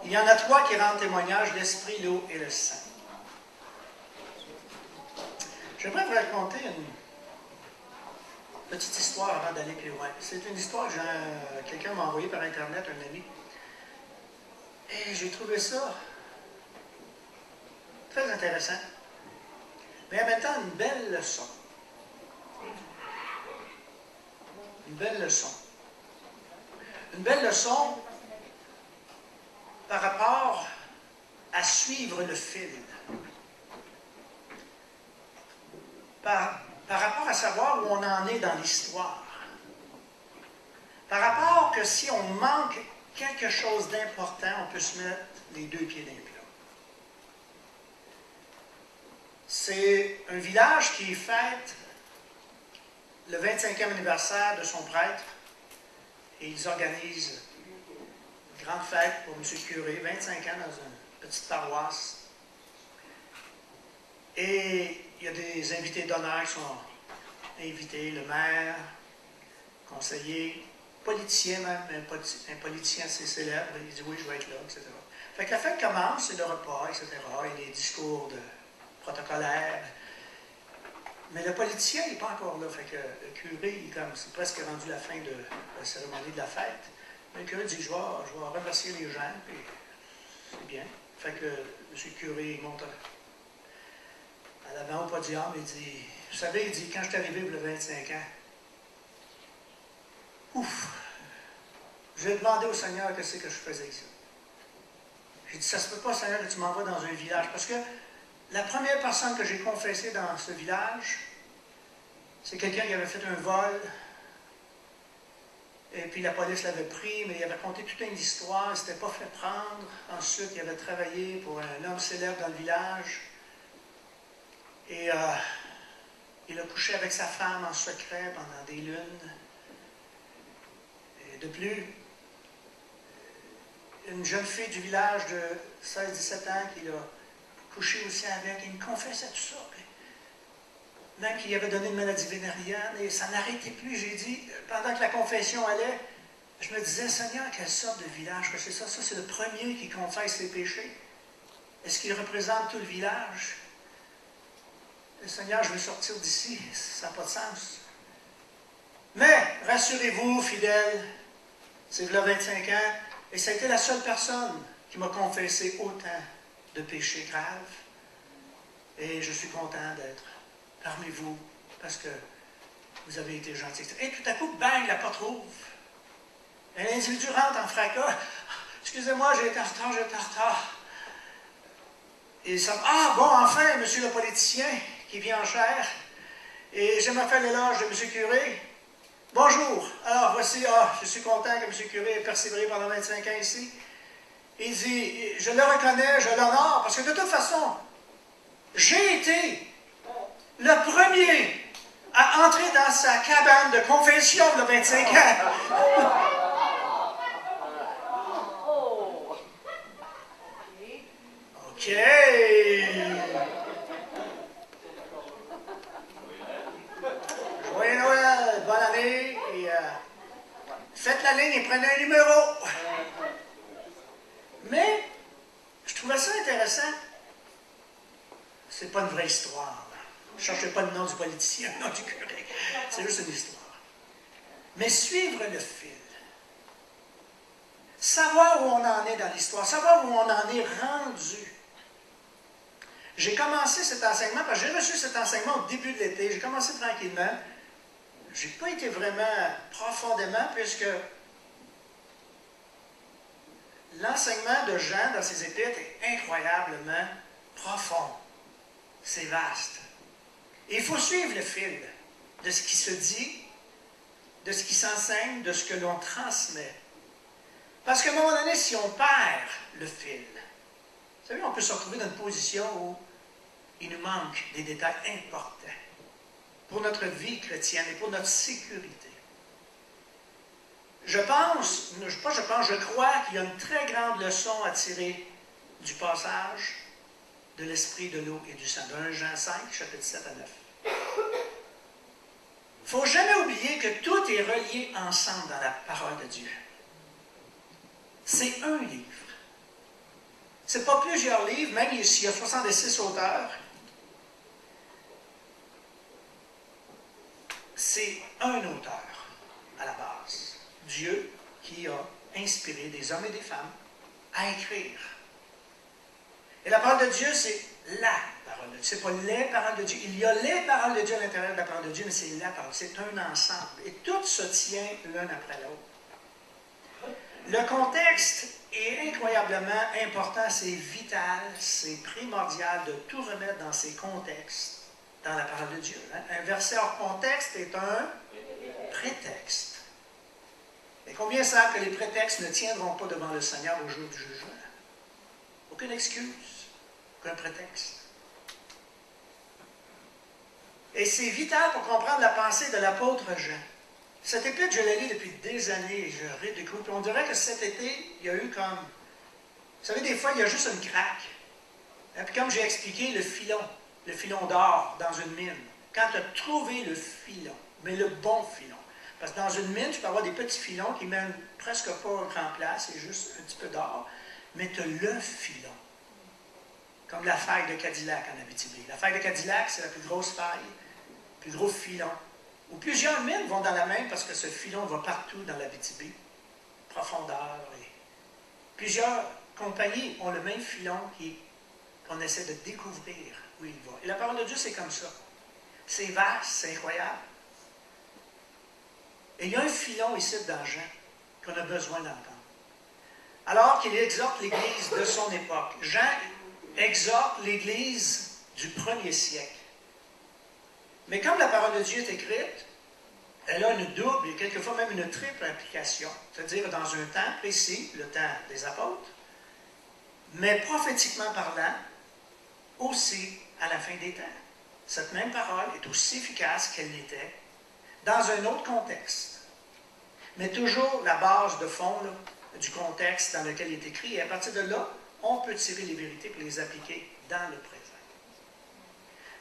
Il y en a trois qui rendent témoignage, l'Esprit, l'eau et le sang. J'aimerais vous raconter une petite histoire avant d'aller plus loin. C'est une histoire que quelqu'un m'a envoyée par Internet, un ami. Et j'ai trouvé ça très intéressant. Mais en même temps, une belle leçon. Une belle leçon. Une belle leçon par rapport à suivre le fil. Par rapport à savoir où on en est dans l'histoire. Par rapport que si on manque quelque chose d'important, on peut se mettre les deux pieds dans le plat. C'est un village qui fête le 25e anniversaire de son prêtre et ils organisent une grande fête pour M. le curé, 25 ans dans une petite paroisse. Et il y a des invités d'honneur qui sont invités, le maire, conseiller, politicien même, un politicien assez célèbre, il dit oui, je vais être là, etc. Fait que la fête commence, c'est le repas, etc. Il y a des discours protocolaires. Mais le politicien n'est pas encore là. Fait que le curé, c'est presque rendu la fin de la cérémonie de la fête. Mais le curé dit je vais remercier les gens, puis c'est bien. Fait que M. le curé il monte à l'avant au podium, il dit, vous savez, il dit, quand je suis arrivé il y a 25 ans, ouf, j'ai demandé au Seigneur qu'est-ce que je faisais ici. J'ai dit, ça se peut pas, Seigneur, que tu m'envoies dans un village, parce que la première personne que j'ai confessée dans ce village, c'est quelqu'un qui avait fait un vol, et puis la police l'avait pris, mais il avait raconté toute une histoire, il ne s'était pas fait prendre. Ensuite, il avait travaillé pour un homme célèbre dans le village, et il a couché avec sa femme en secret pendant des lunes. Et de plus, une jeune fille du village de 16-17 ans qu'il a couché aussi avec, il me confessait tout ça. Même qu'il avait donné une maladie vénérienne, et ça n'arrêtait plus. J'ai dit, pendant que la confession allait, je me disais, Seigneur, quelle sorte de village que c'est ça? Ça, c'est le premier qui confesse ses péchés. Est-ce qu'il représente tout le village? Seigneur, je veux sortir d'ici, ça n'a pas de sens. Mais, rassurez-vous, fidèles, c'est là 25 ans, et ça a été la seule personne qui m'a confessé autant de péchés graves. Et je suis content d'être parmi vous, parce que vous avez été gentils. Et tout à coup, bang, la porte ouvre. Un individu rentre en fracas. Excusez-moi, j'ai été en retard. Et ça, ah bon, enfin, monsieur le politicien, qui vient en chair, et j'aimerais faire l'éloge de M. le curé. Bonjour, alors voici, je suis content que M. le curé ait persévéré pendant 25 ans ici. Il dit, je le reconnais, je l'honore, parce que de toute façon, j'ai été le premier à entrer dans sa cabane de confession de 25 ans. OK. Joyeux Noël, bonne année, et faites la ligne et prenez un numéro. Mais, je trouvais ça intéressant. C'est pas une vraie histoire. Ne cherchez pas le nom du politicien, le nom du curé. C'est juste une histoire. Mais suivre le fil. Savoir où on en est dans l'histoire, savoir où on en est rendu. J'ai commencé cet enseignement, parce que j'ai reçu cet enseignement au début de l'été. J'ai commencé tranquillement. Je n'ai pas été vraiment profondément, puisque l'enseignement de Jean dans ses épîtres est incroyablement profond. C'est vaste. Et il faut suivre le fil de ce qui se dit, de ce qui s'enseigne, de ce que l'on transmet. Parce qu'à un moment donné, si on perd le fil, vous savez, on peut se retrouver dans une position où il nous manque des détails importants pour notre vie chrétienne et pour notre sécurité. Je crois qu'il y a une très grande leçon à tirer du passage de l'esprit, de l'eau et du sang. De 1 Jean 5, chapitre 7 à 9. Il ne faut jamais oublier que tout est relié ensemble dans la parole de Dieu. C'est un livre. Ce n'est pas plusieurs livres, même s'il y a 66 auteurs. C'est un auteur à la base. Dieu qui a inspiré des hommes et des femmes à écrire. Et la parole de Dieu, c'est la parole de Dieu. Ce n'est pas les paroles de Dieu. Il y a les paroles de Dieu à l'intérieur de la parole de Dieu, mais c'est la parole. C'est un ensemble. Et tout se tient l'un après l'autre. Le contexte est incroyablement important. C'est vital, c'est primordial de tout remettre dans ses contextes, dans la parole de Dieu. Un verset hors contexte est un prétexte. Et combien savent que les prétextes ne tiendront pas devant le Seigneur au jour du jugement? Aucune excuse, aucun prétexte. Et c'est vital pour comprendre la pensée de l'apôtre Jean. Cette épître, je l'ai lu depuis des années et je redécouvre. Puis on dirait que cet été, il y a eu comme... Vous savez, des fois, il y a juste une craque. Et puis comme j'ai expliqué, le filon d'or dans une mine. Quand tu as trouvé le filon, mais le bon filon. Parce que dans une mine, tu peux avoir des petits filons qui mènent presque pas en grand place, c'est juste un petit peu d'or. Mais tu as le filon. Comme la faille de Cadillac en Abitibi. La faille de Cadillac, c'est la plus grosse faille, le plus gros filon. Où plusieurs mines vont dans la même parce que ce filon va partout dans l'Abitibi. Profondeur. Et plusieurs compagnies ont le même filon qu'on essaie de découvrir où il va. Et la parole de Dieu, c'est comme ça. C'est vaste, c'est incroyable. Et il y a un filon ici dans Jean qu'on a besoin d'entendre. Alors qu'il exhorte l'Église de son époque. Jean exhorte l'Église du 1er siècle. Mais comme la parole de Dieu est écrite, elle a une double et quelquefois même une triple implication. C'est-à-dire dans un temps précis, le temps des apôtres, mais prophétiquement parlant, aussi à la fin des temps. Cette même parole est aussi efficace qu'elle l'était dans un autre contexte. Mais toujours la base de fond là, du contexte dans lequel il est écrit. Et à partir de là, on peut tirer les vérités pour les appliquer dans le présent.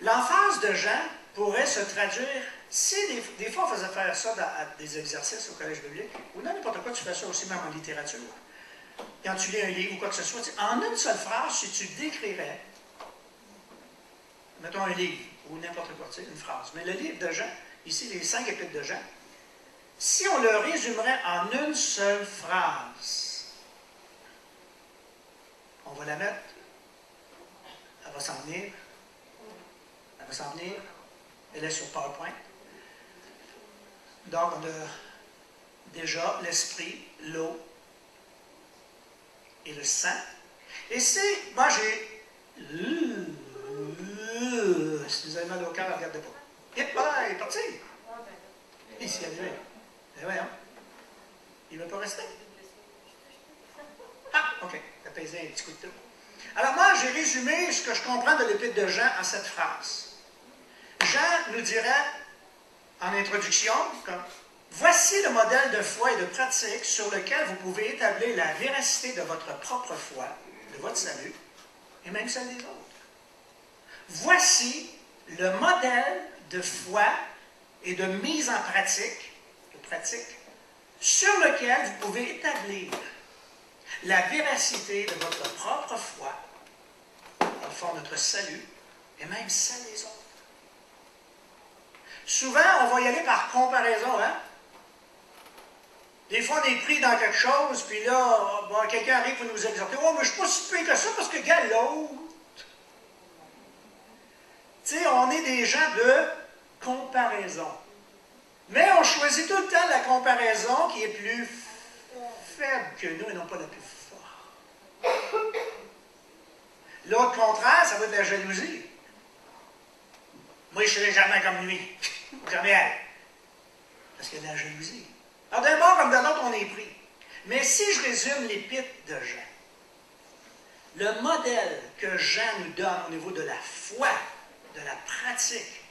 L'emphase de Jean pourrait se traduire, si des fois on faisait faire ça à des exercices au collège biblique, ou dans n'importe quoi, tu fais ça aussi même en littérature. Quand tu lis un livre ou quoi que ce soit, en une seule phrase, si tu décrirais, mettons un livre, ou n'importe quoi, une phrase, mais le livre de Jean, ici les 5 épîtres de Jean, si on le résumerait en une seule phrase, on va la mettre, elle va s'en venir, elle va s'en venir, elle est sur PowerPoint. Donc, on a déjà l'esprit, l'eau et le sang. Et c'est, moi j'ai, si vous avez mal au cœur, regardez pas. Et voilà, il est parti. Ici, il est arrivé. Eh voyons. Il ne veut pas rester. Ah, OK. Tu as pesé un petit coup de tout. Alors moi, j'ai résumé ce que je comprends de l'épître de Jean en cette phrase. Jean nous dirait, en introduction, comme, voici le modèle de foi et de pratique sur lequel vous pouvez établir la véracité de votre propre foi, de votre salut, et même celle des autres. Voici le modèle de foi et de mise en pratique, sur lequel vous pouvez établir la véracité de votre propre foi, dans le fond, notre salut, et même celle des autres. Souvent, on va y aller par comparaison, hein? Des fois, on est pris dans quelque chose, puis là, bon, quelqu'un arrive pour nous exhorter. Oh, mais je ne suis pas si pire que ça, parce que, regarde l'autre. Tu sais, on est des gens de comparaison. Mais on choisit tout le temps la comparaison qui est plus faible que nous et non pas la plus forte. L'autre contraire, ça va être la jalousie. Moi, je ne serai jamais comme lui. Jamais elle. Parce qu'il y a de la jalousie. Alors, d'un bord comme de l'autre, on est pris. Mais si je résume l'épître de Jean, le modèle que Jean nous donne au niveau de la foi, de la pratique,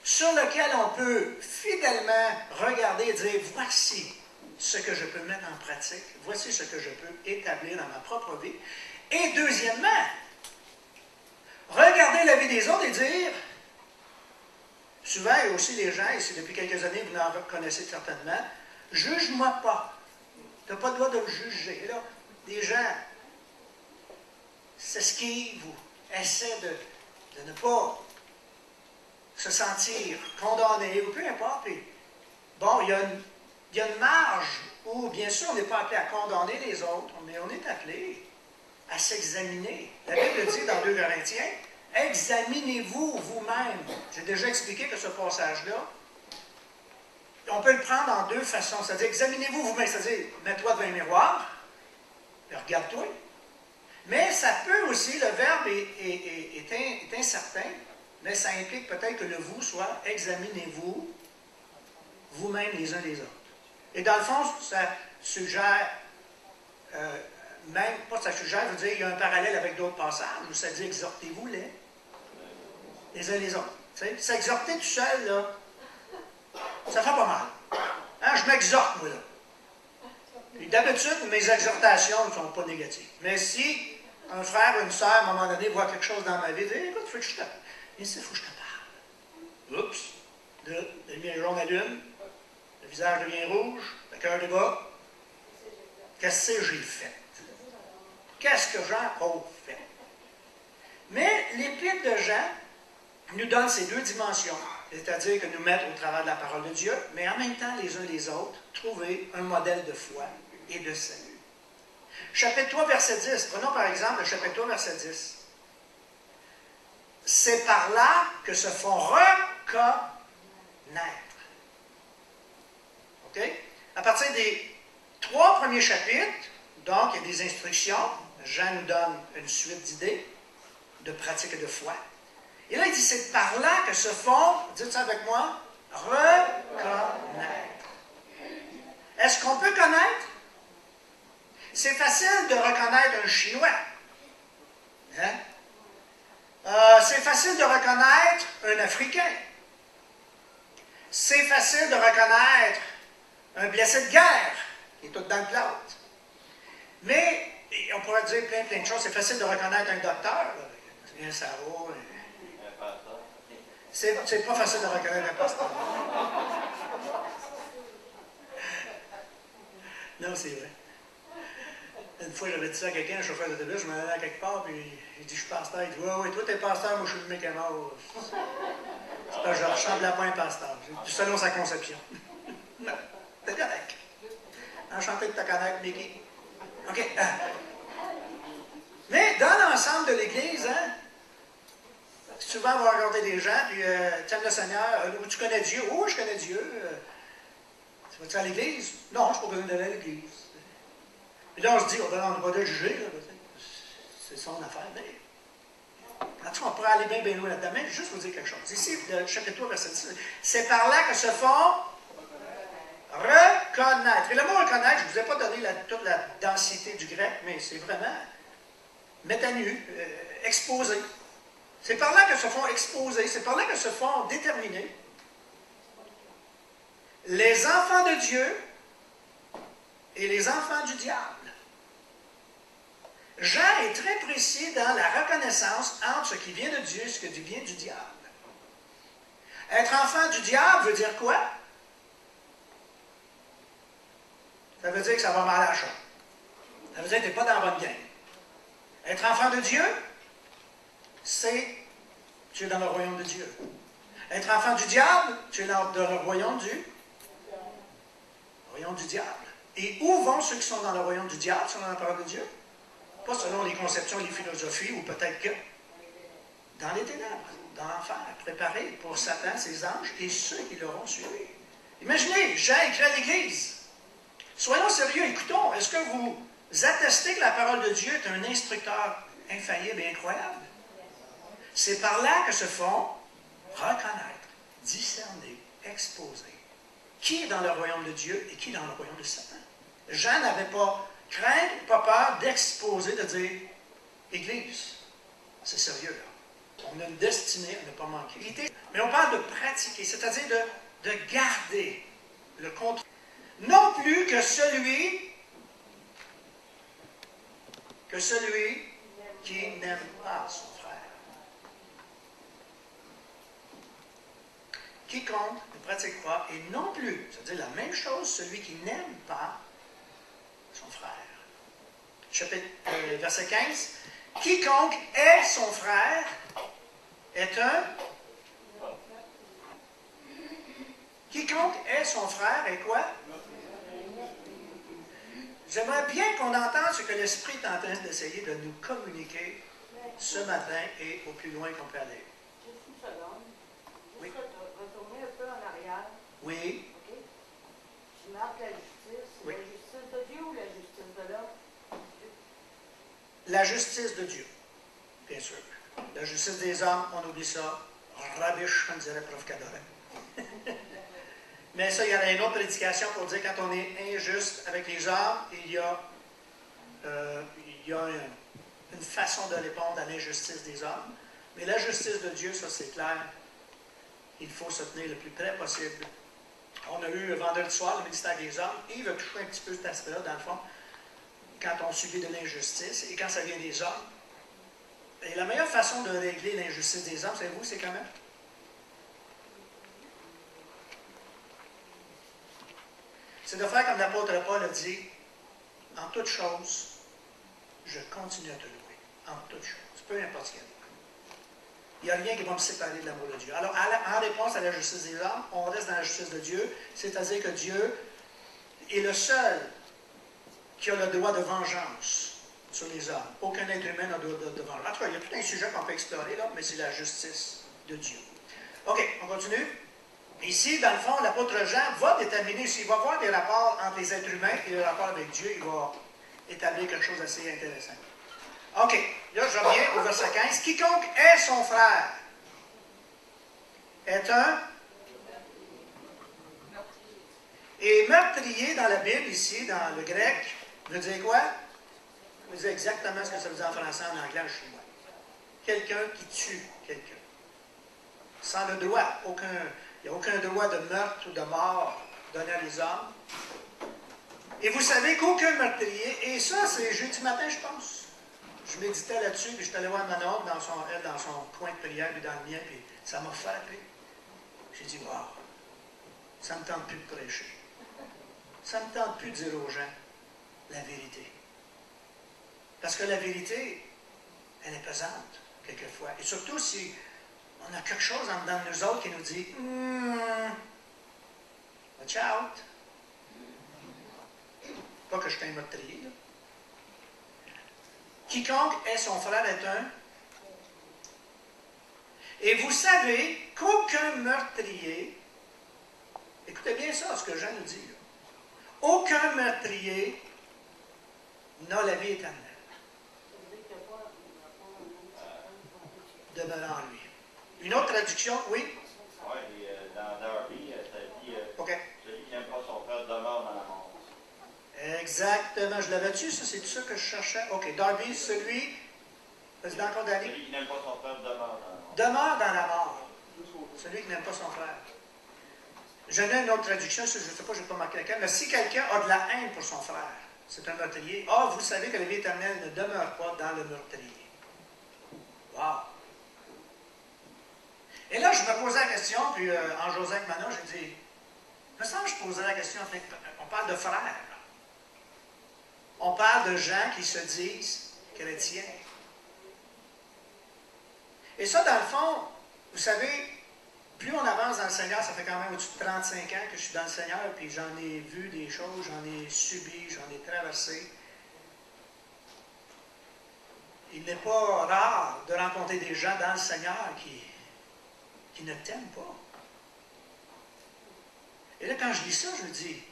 sur lequel on peut fidèlement regarder et dire, voici ce que je peux mettre en pratique, voici ce que je peux établir dans ma propre vie. Et deuxièmement, regarder la vie des autres et dire, souvent, il y a aussi les gens, et c'est depuis quelques années, vous en reconnaissez certainement, juge-moi pas. Tu n'as pas le droit de me juger. Et là, des gens s'esquive ou essaie de ne pas se sentir condamné, ou peu importe. Et, bon, il y a une marge où, bien sûr, on n'est pas appelé à condamner les autres, mais on est appelé à s'examiner. La Bible dit dans 2 Corinthiens, « Examinez-vous vous-même. » J'ai déjà expliqué que ce passage-là, on peut le prendre en 2 façons. C'est-à-dire, examinez-vous vous-même, c'est-à-dire, mets-toi devant un miroir, et regarde-toi. Mais ça peut aussi, le verbe est incertain, mais ça implique peut-être que le vous soit examinez-vous vous-même les uns les autres. Et dans le fond, ça suggère, même, pas ça suggère, veut dire, il y a un parallèle avec d'autres passages où ça dit exhortez-vous les uns les autres. T'sais, s'exhorter tout seul, là, ça fait pas mal. Hein, je m'exhorte, moi, là. Et d'habitude, mes exhortations ne sont pas négatives. Mais si un frère ou une sœur, à un moment donné, voit quelque chose dans ma vie, dit écoute, il faut que je te parle. Il faut que je te parle. Oups! Là, la lumière jaune allume, le visage devient rouge, le cœur est bas. Qu'est-ce que j'ai fait? Qu'est-ce que Jean a fait? Mais l'Épître de Jean nous donne ces 2 dimensions, c'est-à-dire que nous mettre au travers de la parole de Dieu, mais en même temps, les uns les autres, trouver un modèle de foi et de salut. Chapitre 3, verset 10. Prenons par exemple le chapitre 3, verset 10. C'est par là que se font reconnaître. OK? À partir des 3 premiers chapitres, donc, il y a des instructions. Jean nous donne une suite d'idées, de pratiques et de foi. Et là, il dit, c'est par là que se font, dites ça avec moi, reconnaître. Est-ce qu'on peut connaître? C'est facile de reconnaître un Chinois. Hein? C'est facile de reconnaître un Africain. C'est facile de reconnaître un blessé de guerre, qui est tout dans le plâtre. Mais, on pourrait dire plein de choses. C'est facile de reconnaître un docteur. Bien, ça va. C'est pas facile de reconnaître un pasteur. Non, c'est vrai. Une fois, j'avais dit ça à quelqu'un, un chauffeur d'autobus, je m'en allais à quelque part, puis j'ai dit, je suis pasteur. Il dit, ouais, toi, t'es pasteur, moi, je suis le mec à mort. C'est pas, je ressemble à pas un pasteur. Selon sa conception. Non, t'es correct. Enchanté de te connaître, Mickey. OK. Mais dans l'ensemble de l'Église, hein, souvent, on va rencontrer des gens, puis tu aimes le Seigneur, ou tu connais Dieu. Oh, je connais Dieu. Tu vas-tu à l'Église? Non, je n'ai pas besoin d'aller à l'Église. Puis là, on se dit, on n'a pas de juger, c'est son affaire. Mais, en tout cas, on pourrait aller bien loin là-dedans. Mais juste vous dire quelque chose. Ici, le chapitre 3, verset 10, c'est par là que se font reconnaître. Et le mot reconnaître, je ne vous ai pas donné toute la densité du grec, mais c'est vraiment mettre à nu, exposer. C'est par là que se font exposer, c'est par là que se font déterminer les enfants de Dieu et les enfants du diable. Jean est très précis dans la reconnaissance entre ce qui vient de Dieu et ce qui vient du diable. Être enfant du diable veut dire quoi? Ça veut dire que ça va mal à la chambre. Ça veut dire que tu n'es pas dans la bonne game. Être enfant de Dieu, c'est tu es dans le royaume de Dieu. Être enfant du diable, tu es dans le royaume du diable. Et où vont ceux qui sont dans le royaume du diable, selon la parole de Dieu? Pas selon les conceptions, les philosophies, ou peut-être que dans les ténèbres, dans l'enfer, préparé pour Satan, ses anges et ceux qui l'auront suivi. Imaginez, Jean écrit à l'Église. Soyons sérieux, écoutons, est-ce que vous attestez que la parole de Dieu est un instructeur infaillible et incroyable? C'est par là que se font reconnaître, discerner, exposer qui est dans le royaume de Dieu et qui est dans le royaume de Satan. Jean n'avait pas crainte, pas peur d'exposer, de dire Église, c'est sérieux là. On a une destinée à ne pas manquer. Mais on parle de pratiquer, c'est-à-dire de garder le contrôle. Non plus que celui qui n'aime pas son frère. Quiconque ne pratique pas, et non plus, c'est-à-dire la même chose, celui qui n'aime pas son frère. Verset 15. quiconque est son frère est un... Quiconque est son frère est quoi? J'aimerais bien qu'on entende ce que l'Esprit est en train d'essayer de nous communiquer ce matin et au plus loin qu'on peut aller. Juste une seconde. Oui. Retourner un peu en arrière. Oui. OK? Je marque la justice. Oui. La justice de Dieu ou la justice de l'homme? La justice de Dieu, bien sûr. La justice des hommes, on oublie ça. Rabiche, comme dirait Prof. Cadoret. Mais ça, il y a une autre prédication pour dire quand on est injuste avec les hommes, il y a une façon de répondre à l'injustice des hommes. Mais la justice de Dieu, ça c'est clair. Il faut se tenir le plus près possible. On a eu vendredi soir le ministère des hommes. Yves a touché un petit peu cet aspect-là, dans le fond, quand on subit de l'injustice et quand ça vient des hommes. Et la meilleure façon de régler l'injustice des hommes, savez-vous, c'est comment? C'est de faire comme l'apôtre Paul a dit, en toutes choses, je continue à te louer. En toutes choses. Peu importe ce qu'il y a. Il n'y a rien qui va me séparer de l'amour de Dieu. Alors, en réponse à la justice des hommes, on reste dans la justice de Dieu, c'est-à-dire que Dieu est le seul qui a le droit de vengeance sur les hommes. Aucun être humain n'a le droit de vengeance. En tout cas, il y a tout un sujet qu'on peut explorer là, mais c'est la justice de Dieu. OK, on continue. Ici, dans le fond, l'apôtre Jean va déterminer, s'il va voir des rapports entre les êtres humains et le rapport avec Dieu, il va établir quelque chose d'assez intéressant. OK, là je reviens au verset 15. Quiconque est son frère est un... Et meurtrier dans la Bible, ici, dans le grec, veut dire quoi? Veut dire exactement ce que ça veut dire en français, en anglais, en chinois. Quelqu'un qui tue quelqu'un. Sans le droit, il n'y a aucun droit de meurtre ou de mort donné à les hommes. Et vous savez qu'aucun meurtrier, et ça c'est jeudi matin je pense, je méditais là-dessus, puis je suis allé voir Manon dans son coin de prière, puis dans le mien, puis ça m'a frappé. J'ai dit, wow, ça ne me tente plus de prêcher. Ça ne me tente plus de dire aux gens la vérité. Parce que la vérité, elle est pesante, quelquefois. Et surtout si on a quelque chose en dedans de nous autres qui nous dit, watch out. Pas que je suis un meurtrier, là. Quiconque est son frère est un. Et vous savez qu'aucun meurtrier, écoutez bien ça, ce que Jean nous dit, là. Aucun meurtrier n'a la vie éternelle demeurant en lui. Une autre traduction, oui? Oui, dans Darby, ça dit OK. celui qui n'aime pas son frère demeure dans la mort. Exactement. Je l'avais tu ça, c'est tout ça que je cherchais. OK. Darby, celui. Vas-y, encore d'aller. Celui qui n'aime pas son frère demeure dans la mort. Demeure dans la mort. Celui qui n'aime pas son frère. Je n'ai une autre traduction, je ne sais pas, je ne vais pas marquer laquelle, mais si quelqu'un a de la haine pour son frère, c'est un meurtrier. Ah, vous savez que la vie éternelle ne demeure pas dans le meurtrier. Wow! Et là, je me posais la question, puis en José avec Manon, j'ai dit, il me semble que je posais la question, on parle de frères. On parle de gens qui se disent chrétiens. Et ça, dans le fond, vous savez, plus on avance dans le Seigneur, ça fait quand même au-dessus de 35 ans que je suis dans le Seigneur, puis j'en ai vu des choses, j'en ai subi, j'en ai traversé. Il n'est pas rare de rencontrer des gens dans le Seigneur qui ne t'aiment pas. Et là, quand je lis ça, je me dis,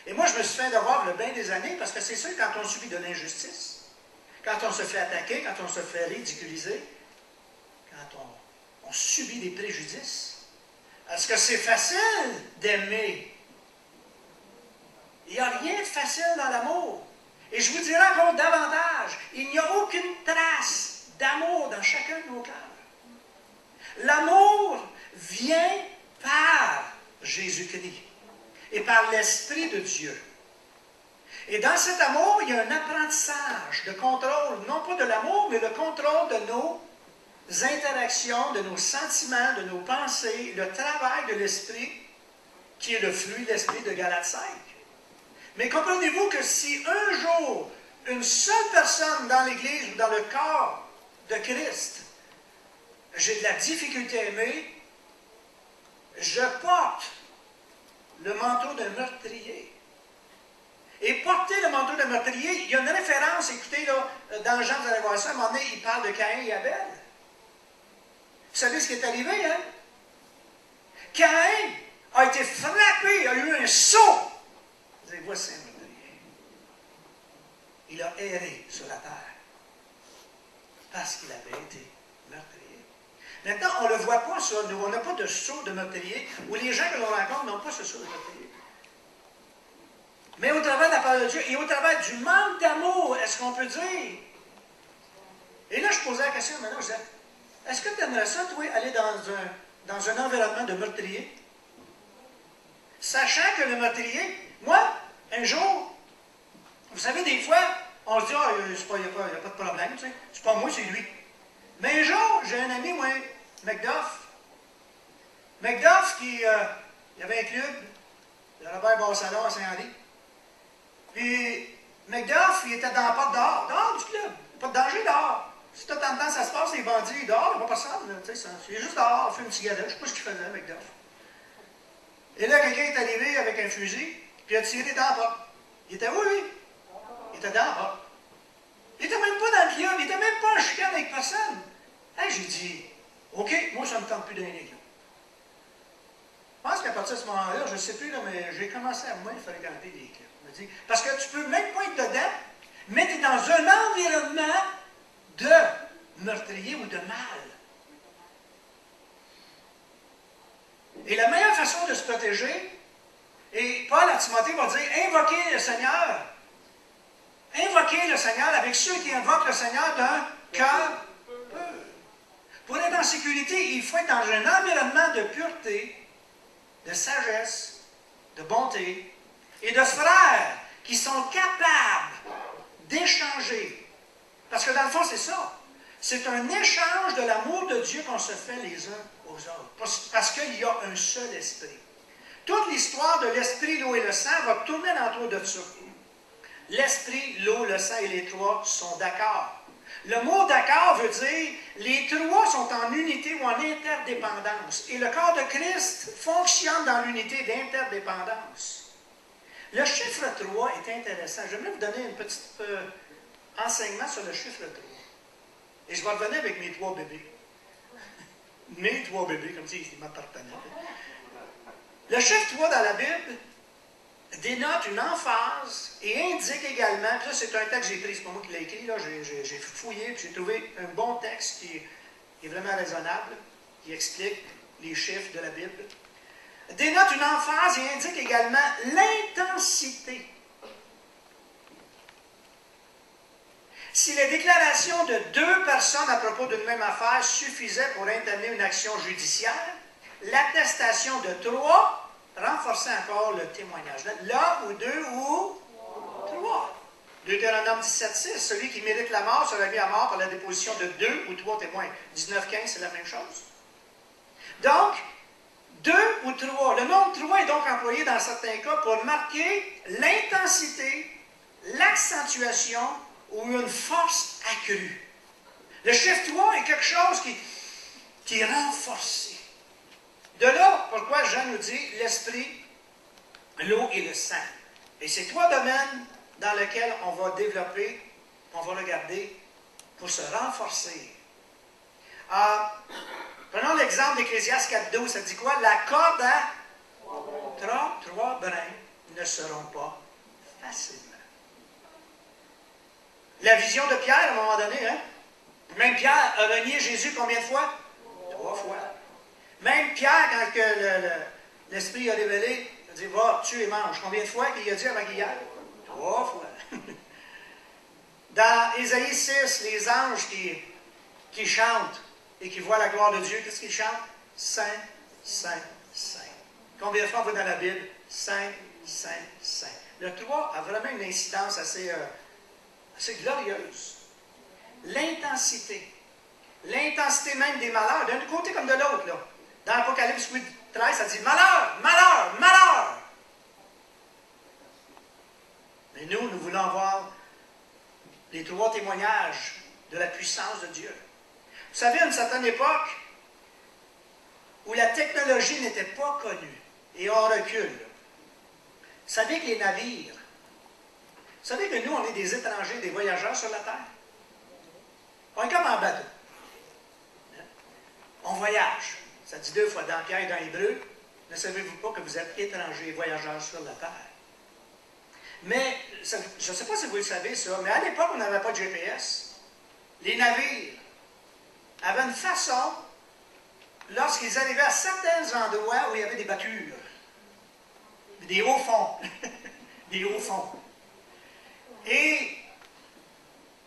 et moi, je me suis fait devoir le bien des années, parce que c'est sûr, quand on subit de l'injustice, quand on se fait attaquer, quand on se fait ridiculiser, quand on subit des préjudices, est-ce que c'est facile d'aimer? Il n'y a rien de facile dans l'amour. Et je vous dirai encore davantage, il n'y a aucune trace d'amour dans chacun de nos cœurs. L'amour vient par Jésus-Christ et par l'Esprit de Dieu. Et dans cet amour, il y a un apprentissage de contrôle, non pas de l'amour, mais le contrôle de nos interactions, de nos sentiments, de nos pensées, le travail de l'Esprit, qui est le fruit de l'Esprit de Galates 5. Mais comprenez-vous que si un jour une seule personne dans l'Église ou dans le corps de Christ, j'ai de la difficulté à aimer, je porte le manteau d'un meurtrier. Et porter le manteau d'un meurtrier, il y a une référence, écoutez, là, dans Jean, vous allez voir ça, à un moment donné, il parle de Caïn et Abel. Vous savez ce qui est arrivé, hein? Caïn a été frappé, a eu un saut. Vous allez voir, c'est un meurtrier. Il a erré sur la terre parce qu'il avait été meurtrier. Maintenant, on ne le voit pas, ça. Nous, on n'a pas de saut de meurtrier, ou les gens que l'on rencontre n'ont pas ce saut de meurtrier. Mais au travers de la parole de Dieu et au travers du manque d'amour, est-ce qu'on peut dire? Et là, je posais la question maintenant, je disais, est-ce que tu aimerais ça, toi, aller dans un environnement de meurtrier? Sachant que le meurtrier, moi, un jour, vous savez, des fois, on se dit, ah, il n'y a pas de problème, tu sais. C'est pas moi, c'est lui. Mais un jour, j'ai un ami, moi, Macduff. Macduff, qui il avait un club, le Robert Barcelone à Saint-Henri. Puis, Macduff, il était dans la porte dehors du club. Pas de danger dehors. Si tout le temps ça se passe, les bandits dehors, il n'y a pas personne. Tu sais, il est juste dehors, il fait une cigarette. Je ne sais pas ce qu'il faisait, Macduff. Et là, quelqu'un est arrivé avec un fusil, puis il a tiré dans la porte. Il était où, lui? Il était dans la porte. Il n'était même pas dans le club, il n'était même pas en chicane avec personne. Hey, j'ai dit, OK, moi, ça ne me tente plus d'aller les clubs. Je pense qu'à partir de ce moment-là, je ne sais plus, là, mais j'ai commencé à moins fréquenter les clubs. Parce que tu ne peux même pas être dedans, mais tu es dans un environnement de meurtrier ou de mal. Et la meilleure façon de se protéger, et Paul à Timothée va dire, invoquez le Seigneur. Invoquez le Seigneur avec ceux qui invoquent le Seigneur d'un cœur pur. Pour être en sécurité, il faut être dans un environnement de pureté, de sagesse, de bonté, et de frères qui sont capables d'échanger. Parce que dans le fond, c'est ça. C'est un échange de l'amour de Dieu qu'on se fait les uns aux autres. Parce qu'il y a un seul esprit. Toute l'histoire de l'esprit, l'eau et le sang va tourner autour de ça. L'esprit, l'eau, le sang et les trois sont d'accord. Le mot d'accord veut dire les trois sont en unité ou en interdépendance. Et le corps de Christ fonctionne dans l'unité d'interdépendance. Le chiffre 3 est intéressant. J'aimerais vous donner un petit enseignement sur le chiffre 3. Et je vais revenir avec mes 3 bébés. Mes 3 bébés, comme si ils m'appartenaient. Le chiffre 3 dans la Bible dénote une emphase et indique également, puis ça c'est un texte que j'ai pris, c'est pas moi qui l'ai écrit, là, j'ai fouillé, puis j'ai trouvé un bon texte qui est vraiment raisonnable, qui explique les chiffres de la Bible. Dénote une emphase et indique également l'intensité. Si les déclarations de 2 personnes à propos d'une même affaire suffisaient pour entamer une action judiciaire, l'attestation de 3 renforçait encore le témoignage. Là, ou 2 ou 3. Deutéronome 17,6, celui qui mérite la mort sera mis à mort par la déposition de 2 ou 3 témoins. 19,15, c'est la même chose. Donc, 2 ou 3. Le nombre 3 est donc employé dans certains cas pour marquer l'intensité, l'accentuation ou une force accrue. Le chiffre 3 est quelque chose qui est renforcé. De là, pourquoi Jean nous dit l'esprit, l'eau et le sang. Et c'est 3 domaines dans lesquels on va développer, on va regarder pour se renforcer. Prenons l'exemple d'Ecclésiaste 4,12. Ça dit quoi? La corde à 3 brins ne seront pas facilement. La vision de Pierre, à un moment donné, hein? Même Pierre a renié Jésus combien de fois? 3 fois. Même Pierre, quand l'Esprit a révélé, il a dit, va, tue et mange. Combien de fois qu'il a dit avant qu'hier? 3 fois. Dans Ésaïe 6, les anges qui chantent et qui voient la gloire de Dieu, qu'est-ce qu'ils chantent? Saint, Saint, Saint. Combien de fois on voit dans la Bible? Saint, Saint, Saint. Le 3 a vraiment une incidence assez glorieuse. L'intensité. L'intensité même des malheurs, d'un côté comme de l'autre. Là. Dans l'Apocalypse 13, ça dit malheur, malheur, malheur. Mais nous voulons avoir les 3 témoignages de la puissance de Dieu. Vous savez, à une certaine époque, où la technologie n'était pas connue, et on recule, vous savez que les navires, vous savez que nous, on est des étrangers, des voyageurs sur la Terre. On est comme en bateau. On voyage. Ça dit 2 fois dans Pierre et dans Hébreu. Ne savez-vous pas que vous êtes étrangers et voyageurs sur la Terre? Mais, je ne sais pas si vous le savez ça, mais à l'époque, on n'avait pas de GPS. Les navires avaient une façon, lorsqu'ils arrivaient à certains endroits où il y avait des battures, des hauts fonds, des hauts fonds. Et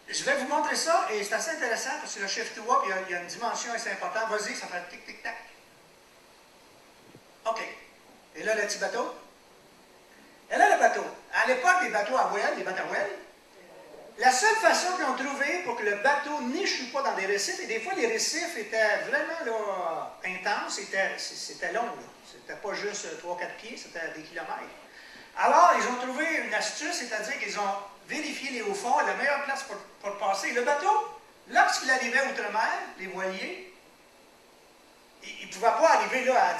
je vais vous montrer ça, et c'est assez intéressant parce que le chiffre 3, puis il y a une dimension assez importante. Vas-y, ça fait tic-tic-tac. OK. Et là, le petit bateau. Et là, le bateau. À l'époque des bateaux à voile, des bateaux à voile, la seule façon qu'ils ont trouvé pour que le bateau n'échoue pas dans des récifs, et des fois, les récifs étaient vraiment là, intenses, c'était long. C'était pas juste 3-4 pieds, c'était des kilomètres. Alors, ils ont trouvé une astuce, c'est-à-dire qu'ils ont vérifié les hauts fonds, la meilleure place pour passer. Le bateau, lorsqu'il arrivait outre-mer, les voiliers, ils ne pouvaient pas arriver là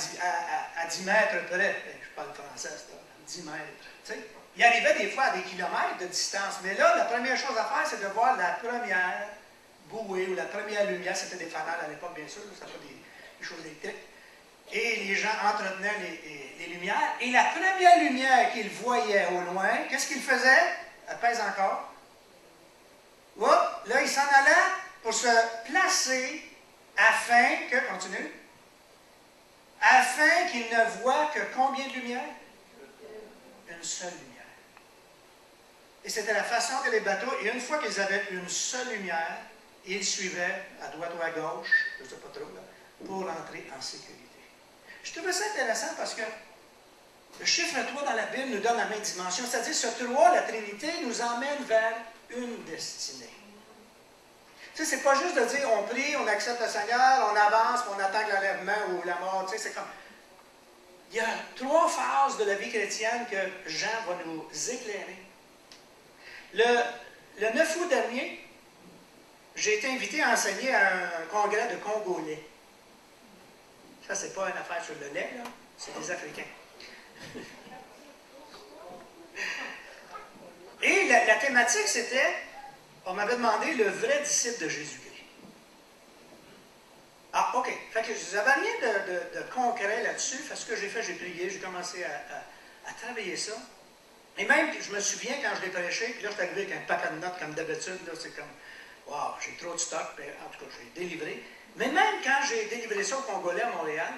à 10 mètres près. Je parle français, c'est 10 mètres. Tu sais. Ils arrivaient des fois à des kilomètres de distance. Mais là, la première chose à faire, c'est de voir la première bouée ou la première lumière. C'était des fanales à l'époque, bien sûr, c'était pas des choses électriques. Et les gens entretenaient les lumières. Et la première lumière qu'ils voyaient au loin, qu'est-ce qu'ils faisaient? Elle pèse encore. Hop, là, ils s'en allaient pour se placer afin que, continue, afin qu'ils ne voient que combien de lumières? Une seule lumière. Et c'était la façon que les bateaux, et une fois qu'ils avaient une seule lumière, ils suivaient à droite ou à gauche, je ne sais pas trop, là, pour entrer en sécurité. Je trouvais ça intéressant parce que le chiffre 3 dans la Bible nous donne la même dimension, c'est-à-dire ce 3, la Trinité, nous emmène vers une destinée. Tu sais, c'est pas juste de dire on prie, on accepte le Seigneur, on avance, on attend l'enlèvement ou la mort. Tu sais, c'est comme. Il y a 3 phases de la vie chrétienne que Jean va nous éclairer. Le 9 août dernier, j'ai été invité à enseigner à un congrès de Congolais. Ça, c'est pas une affaire sur le lait, là, c'est des Africains. Et la thématique, c'était, on m'avait demandé le vrai disciple de Jésus-Christ. Ah, OK. Fait que je n'avais rien de concret là-dessus. Fait ce que j'ai fait, j'ai prié, j'ai commencé à travailler ça. Et même, je me souviens quand je l'ai prêché, puis là, je suis arrivé avec un paquet de notes comme d'habitude, là, c'est comme, wow, j'ai trop de stock, mais en tout cas, j'ai délivré. Mais même quand j'ai délivré ça au Congolais à Montréal,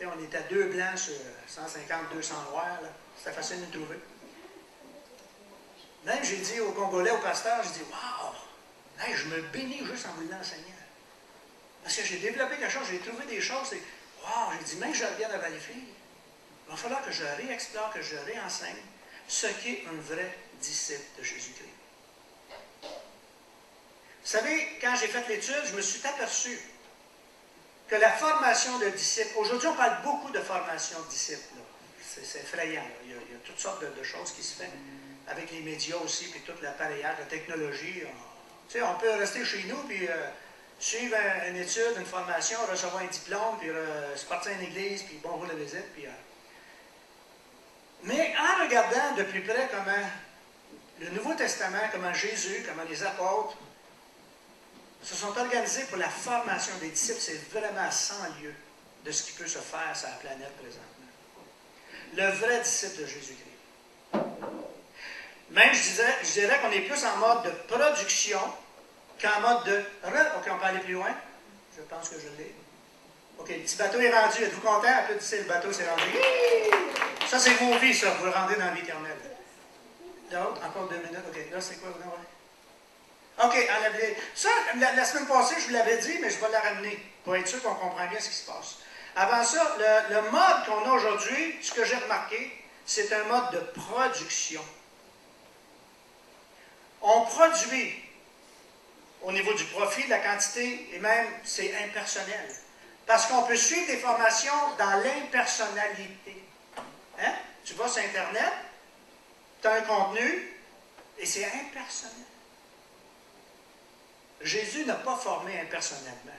on était à 2 blancs sur 150, 200 noirs, c'était facile de nous trouver. Même j'ai dit au Congolais, au pasteur, j'ai dit, wow, hey, je me bénis juste en vous l'enseignant. Parce que j'ai développé quelque chose, j'ai trouvé des choses, et wow, j'ai dit, même que je revienne à Valleyfield, il va falloir que je réexplore, que je réenseigne ce qu'est un vrai disciple de Jésus-Christ. Vous savez, quand j'ai fait l'étude, je me suis aperçu que la formation de disciples, aujourd'hui on parle beaucoup de formation de disciples, c'est effrayant, il y a toutes sortes de choses qui se font avec les médias aussi, puis tout l'appareillage, la technologie. On peut rester chez nous, puis suivre une étude, une formation, recevoir un diplôme, puis se partir à une église, puis bonjour la visite. Puis, Mais en regardant de plus près comment le Nouveau Testament, comment Jésus, comment les apôtres se sont organisés pour la formation des disciples, c'est vraiment à 100 lieues de ce qui peut se faire sur la planète présentement. Le vrai disciple de Jésus-Christ. Même, je dirais qu'on est plus en mode de production qu'en mode de... OK, on peut aller plus loin? Je pense que je l'ai. OK, le petit bateau est rendu. Êtes-vous content? Applaudissez, le bateau s'est rendu. Ça, c'est vos vies, ça. Vous le rendez dans la vie éternelle. L'autre, encore 2 minutes. OK, là, c'est quoi? OK, enlève-les. Ça, la semaine passée, je vous l'avais dit, mais je vais la ramener pour être sûr qu'on comprend bien ce qui se passe. Avant ça, le mode qu'on a aujourd'hui, ce que j'ai remarqué, c'est un mode de production. On produit au niveau du profit, de la quantité, et même c'est impersonnel. Parce qu'on peut suivre des formations dans l'impersonnalité. Hein? Tu vas sur Internet, tu as un contenu, et c'est impersonnel. Jésus n'a pas formé impersonnellement.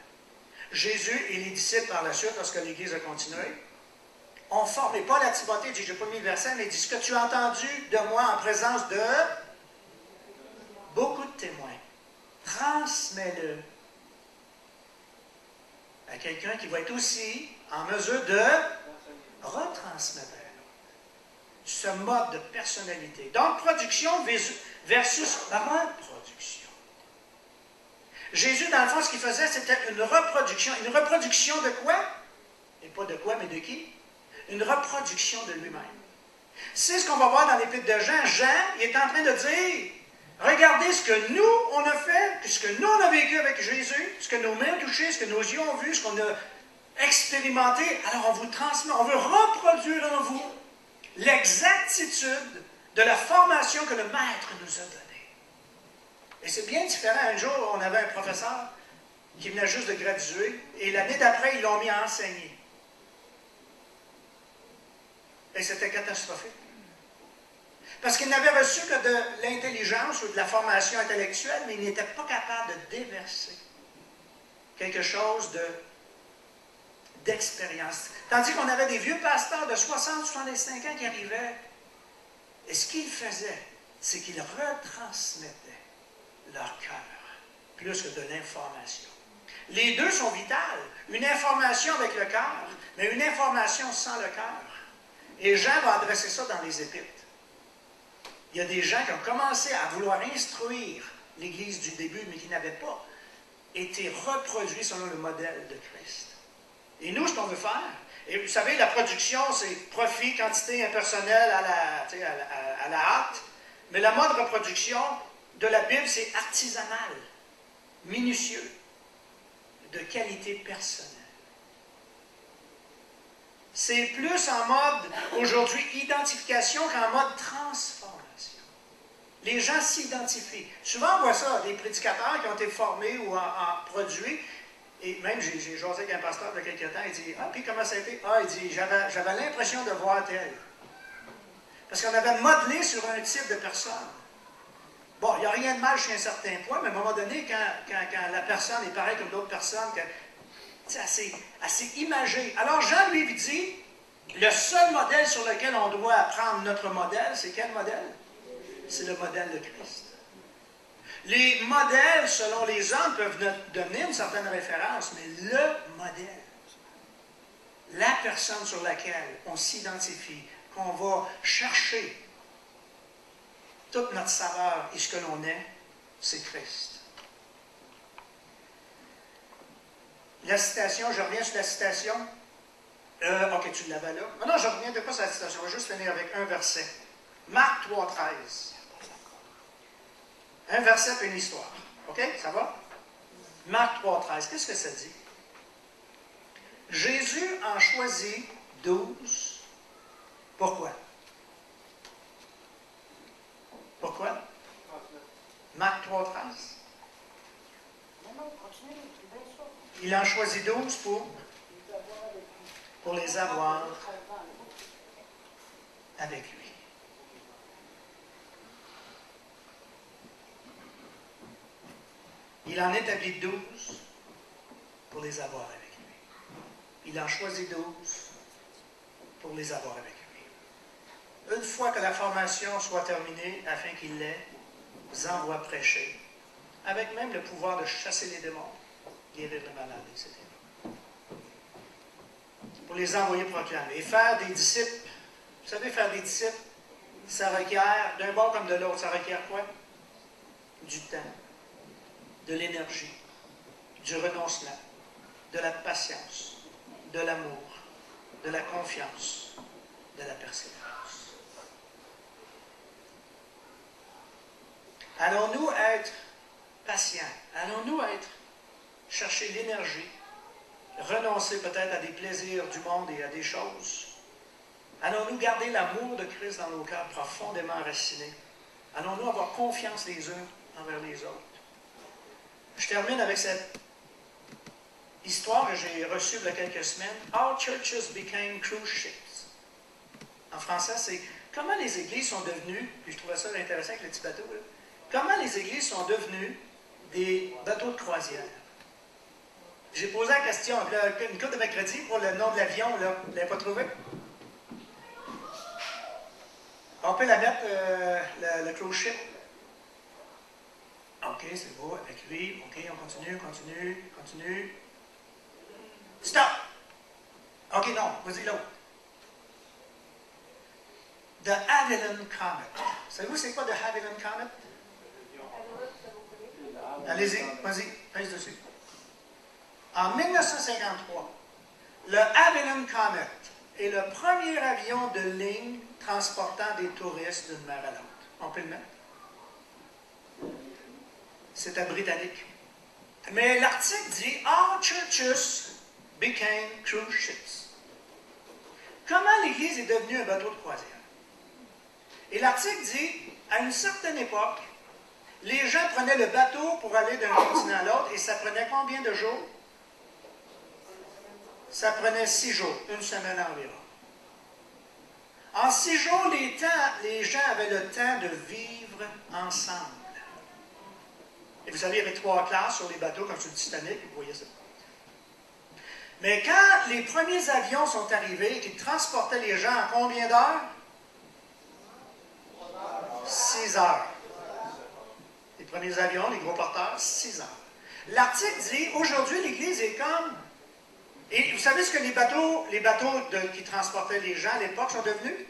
Jésus et les disciples par la suite, lorsque l'Église a continué, ont formé. Paul à Timothée dit, je n'ai pas mis le verset, mais il dit, ce que tu as entendu de moi en présence de beaucoup de témoins, transmets-le à quelqu'un qui va être aussi en mesure de retransmettre ce mode de personnalité. Donc, production versus reproduction. Jésus, dans le fond, ce qu'il faisait, c'était une reproduction. Une reproduction de quoi? Et pas de quoi, mais de qui? Une reproduction de lui-même. C'est ce qu'on va voir dans l'Épître de Jean. Jean, il est en train de dire, regardez ce que nous, on a fait, ce que nous, on a vécu avec Jésus, ce que nos mains ont touché, ce que nos yeux ont vu, ce qu'on a expérimenté. Alors, on vous transmet, on veut reproduire en vous l'exactitude de la formation que le Maître nous a donnée. Et c'est bien différent. Un jour, on avait un professeur qui venait juste de graduer, et l'année d'après, ils l'ont mis à enseigner. Et c'était catastrophique. Parce qu'il n'avait reçu que de l'intelligence ou de la formation intellectuelle, mais il n'était pas capable de déverser quelque chose d'expérience. Tandis qu'on avait des vieux pasteurs de 60-65 ans qui arrivaient. Et ce qu'ils faisaient, c'est qu'ils retransmettaient leur cœur, plus que de l'information. Les deux sont vitales. Une information avec le cœur, mais une information sans le cœur. Et Jean va adresser ça dans les Épîtres. Il y a des gens qui ont commencé à vouloir instruire l'Église du début, mais qui n'avaient pas été reproduits selon le modèle de Christ. Et nous, ce qu'on veut faire, et vous savez, la production, c'est profit, quantité impersonnelle à la hâte, mais le mode de reproduction de la Bible, c'est artisanal, minutieux, de qualité personnelle. C'est plus en mode, aujourd'hui, identification qu'en mode transformation. Les gens s'identifient. Souvent, on voit ça, des prédicateurs qui ont été formés ou en produits. Et même, j'ai jasé avec un pasteur de quelques temps, il dit, ah, puis comment ça a été? Ah, il dit, j'avais l'impression de voir tel. Parce qu'on avait modelé sur un type de personne. Bon, il n'y a rien de mal chez un certain point, mais à un moment donné, quand la personne est pareille comme d'autres personnes, c'est assez imagé. Alors, Jean lui dit, le seul modèle sur lequel on doit prendre notre modèle, c'est quel modèle? C'est le modèle de Christ. Les modèles, selon les hommes, peuvent donner une certaine référence, mais le modèle, la personne sur laquelle on s'identifie, qu'on va chercher toute notre saveur et ce que l'on est, c'est Christ. La citation, je reviens sur la citation. Ok, tu l'avais là. Non, je reviens de quoi sur la citation? On va juste finir avec un verset. Marc 3,13. Un verset et une histoire. OK? Ça va? Marc 3,13. Qu'est-ce que ça dit? Jésus en choisit 12. Pourquoi? Pourquoi? Marc 3,13. Il en choisit 12 pour les avoir avec lui. Il en établit 12 pour les avoir avec lui. Il en choisit 12 pour les avoir avec lui. Une fois que la formation soit terminée, afin qu'il les envoie prêcher, avec même le pouvoir de chasser les démons, guérir les malades, etc. Pour les envoyer proclamer. Et faire des disciples. Vous savez, faire des disciples, ça requiert, d'un bord comme de l'autre, ça requiert quoi? Du temps, de l'énergie, du renoncement, de la patience, de l'amour, de la confiance, de la persévérance. Allons-nous être patients? Allons-nous chercher l'énergie, renoncer peut-être à des plaisirs du monde et à des choses? Allons-nous garder l'amour de Christ dans nos cœurs profondément enracinés? Allons-nous avoir confiance les uns envers les autres? Je termine avec cette histoire que j'ai reçue il y a quelques semaines. How churches became cruise ships. En français, c'est comment les églises sont devenues, puis je trouvais ça intéressant avec le petit bateau, là, comment les églises sont devenues des bateaux de croisière. J'ai posé la question, là, une couple de mercredi, pour le nom de l'avion, là, vous ne l'avez pas trouvé? On peut la mettre, le cruise ship. OK, c'est beau, avec lui. OK, on continue. Stop! OK, non, vas-y l'autre. The Havilland Comet. Savez-vous c'est quoi The Havilland Comet? Allez-y, vas-y, pèse dessus. En 1953, le Havilland Comet est le premier avion de ligne transportant des touristes d'une mer à l'autre. On peut le mettre? C'est un Britannique. Mais l'article dit « All churches became cruise ships ». Comment l'Église est devenue un bateau de croisière? Et l'article dit « À une certaine époque, les gens prenaient le bateau pour aller d'un continent à l'autre et ça prenait combien de jours? Ça prenait 6 jours, une semaine environ. En 6 jours, les gens avaient le temps de vivre ensemble. Et vous savez, il y avait 3 classes sur les bateaux, comme sur le Titanic, vous voyez ça. Mais quand les premiers avions sont arrivés et qu'ils transportaient les gens en combien d'heures? 6 heures. Les premiers avions, les gros porteurs, 6 heures. L'article dit, aujourd'hui, l'Église est comme... Et vous savez ce que les bateaux qui transportaient les gens à l'époque sont devenus?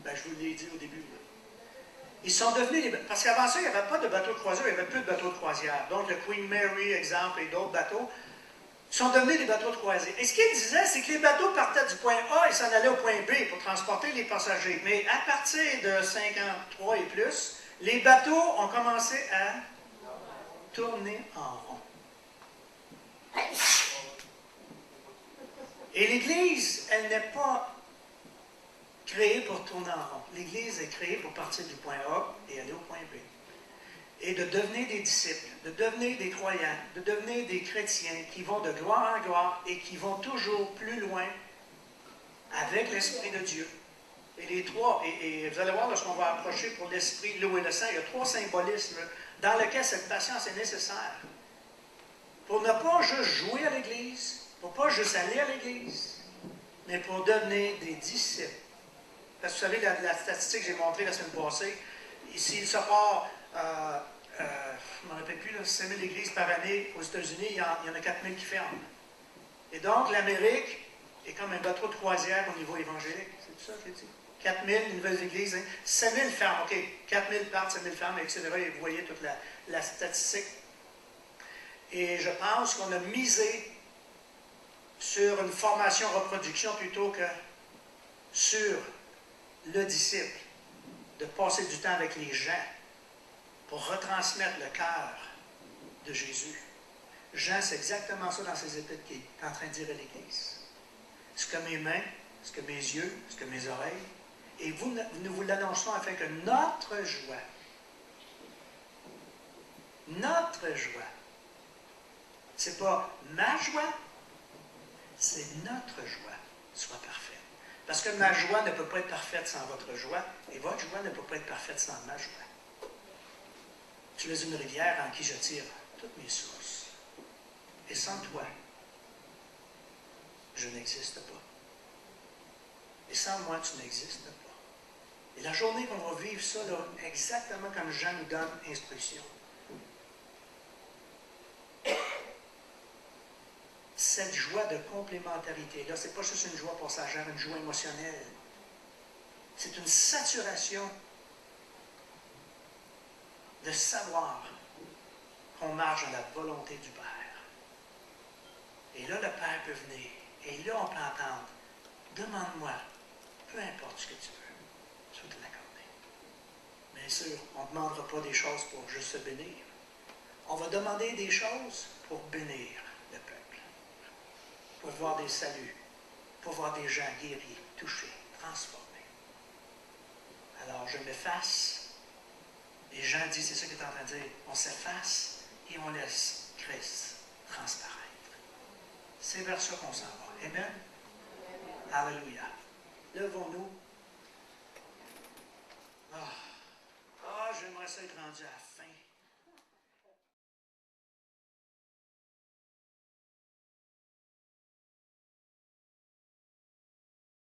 Ben, je vous l'ai dit au début. Là. Ils sont devenus... Parce qu'avant ça, il n'y avait pas de bateaux de croisière, il n'y avait plus de bateaux de croisière. Donc, le Queen Mary, exemple, et d'autres bateaux, sont devenus des bateaux de croisière. Et ce qu'il disait, c'est que les bateaux partaient du point A et s'en allaient au point B pour transporter les passagers. Mais à partir de 53 et plus, les bateaux ont commencé à tourner en rond. Et l'Église, elle n'est pas créée pour tourner en rond. L'Église est créée pour partir du point A et aller au point B. Et de devenir des disciples, de devenir des croyants, de devenir des chrétiens qui vont de gloire en gloire et qui vont toujours plus loin avec l'Esprit de Dieu. Et les trois, et vous allez voir lorsqu'on va approcher pour l'Esprit, l'eau et le sang, il y a 3 symbolismes dans lesquels cette patience est nécessaire. Pour ne pas juste jouer à l'Église, pour ne pas juste aller à l'Église, mais pour devenir des disciples. Parce que vous savez, la statistique que j'ai montrée la semaine passée, ici, il se part, je ne me rappelle plus, 5 000 églises par année aux États-Unis, il y en a 4 000 qui ferment. Et donc, l'Amérique est comme un bateau de croisière au niveau évangélique. C'est ça que j'ai dit? 4 000 nouvelles églises, hein? 5 000 ferment, OK. 4 000 partent, 5 000 ferment, etc. Et vous voyez toute la statistique. Et je pense qu'on a misé sur une formation-reproduction plutôt que sur le disciple, de passer du temps avec les gens pour retransmettre le cœur de Jésus. Jean, c'est exactement ça dans ses épîtres qu'il est en train de dire à l'Église. Ce que mes mains, ce que mes yeux, ce que mes oreilles, et nous vous l'annonçons afin que notre joie, c'est pas ma joie, c'est notre joie soit parfaite. Parce que ma joie ne peut pas être parfaite sans votre joie, et votre joie ne peut pas être parfaite sans ma joie. Tu es une rivière en qui je tire toutes mes sources. Et sans toi, je n'existe pas. Et sans moi, tu n'existes pas. Et la journée qu'on va vivre ça, là, exactement comme Jean nous donne instruction. Cette joie de complémentarité-là, ce n'est pas juste une joie passagère, une joie émotionnelle. C'est une saturation de savoir qu'on marche dans la volonté du Père. Et là, le Père peut venir. Et là, on peut entendre, demande-moi, peu importe ce que tu veux, je vais te l'accorder. Bien sûr, on ne demandera pas des choses pour juste se bénir. On va demander des choses pour bénir le peuple. Pour voir des saluts, pour voir des gens guéris, touchés, transformés. Alors, je m'efface. Et Jean dit, c'est ça qu'il est en train de dire, on s'efface et on laisse Christ transparaître. C'est vers ça qu'on s'en va. Amen? Alléluia. Levons-nous. J'aimerais ça être rendu à